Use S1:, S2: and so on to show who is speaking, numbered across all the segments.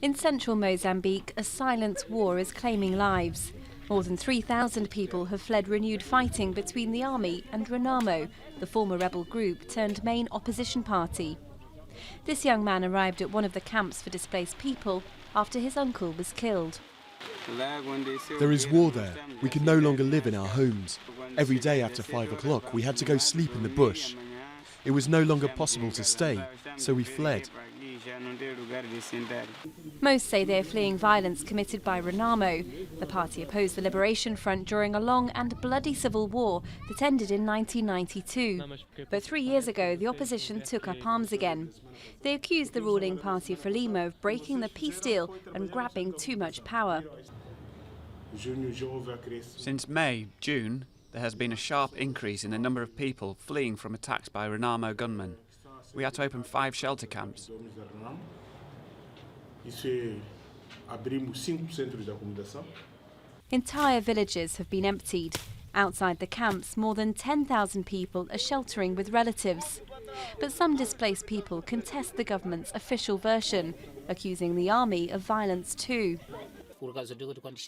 S1: In central Mozambique, a silent war is claiming lives. More than 3,000 people have fled renewed fighting between the army and Renamo, the former rebel group turned main opposition party. This young man arrived at one of the camps for displaced people after his uncle was killed.
S2: There is war there. We can no longer live in our homes. Every day after 5 o'clock we had to go sleep in the bush. It was no longer possible to stay, so we fled.
S1: Most say they are fleeing violence committed by Renamo. The party opposed the Liberation Front during a long and bloody civil war that ended in 1992. But 3 years ago, the opposition took up arms again. They accused the ruling party Frelimo of breaking the peace deal and grabbing too much power.
S3: Since May, June, there has been a sharp increase in the number of people fleeing from attacks by Renamo gunmen. We had to open 5 shelter camps.
S1: Entire villages have been emptied. Outside the camps, more than 10,000 people are sheltering with relatives. But some displaced people contest the government's official version, accusing the army of violence too.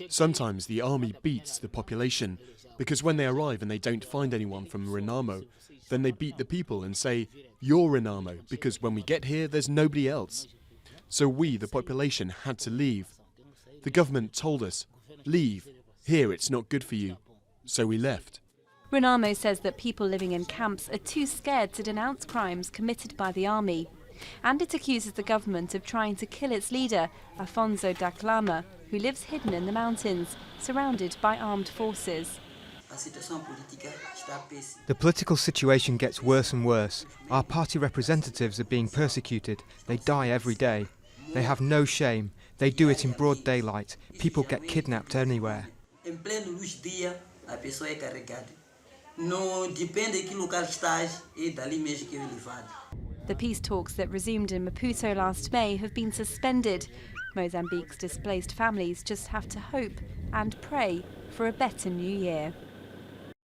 S2: Sometimes the army beats the population, because when they arrive and they don't find anyone from Renamo, then they beat the people and say, "You're Renamo, because when we get here there's nobody else." So we, the population, had to leave. The government told us, "Leave, here it's not good for you." So we left.
S1: Renamo says that people living in camps are too scared to denounce crimes committed by the army. And it accuses the government of trying to kill its leader, Afonso da Clama, who lives hidden in the mountains, surrounded by armed forces.
S4: The political situation gets worse and worse. Our party representatives are being persecuted. They die every day. They have no shame. They do it in broad daylight. People get kidnapped anywhere.
S1: The peace talks that resumed in Maputo last May have been suspended. Mozambique's displaced families just have to hope and pray for a better new year.